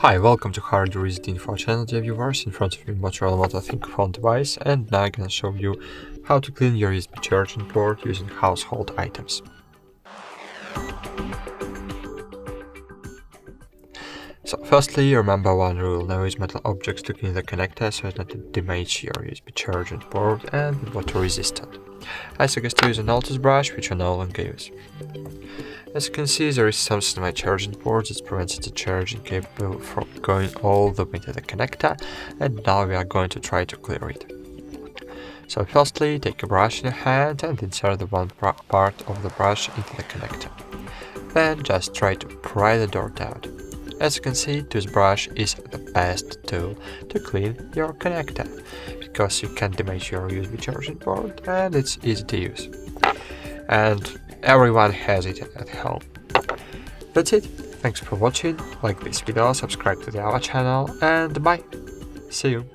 Hi, welcome to HardReset.Info channel, dear viewers. In front of me Motorola Thinkphone device, and now I'm gonna show you how to clean your USB charging port using household items. So firstly, remember one rule: never use metal objects to clean the connector so as not to damage your USB charging port and be water resistant. I suggest to use an old toothbrush, which I no longer use. As you can see, there is something in my charging port that prevents the charging cable from going all the way to the connector, and now we are going to try to clear it. So firstly, take a brush in your hand and insert the one part of the brush into the connector. Then just try to pry the dirt out. As you can see, toothbrush is the best tool to clean your connector, because you can't damage your USB charging port and it's easy to use. And everyone has it at home. That's it. Thanks for watching. Like this video, subscribe to our channel, and bye. See you.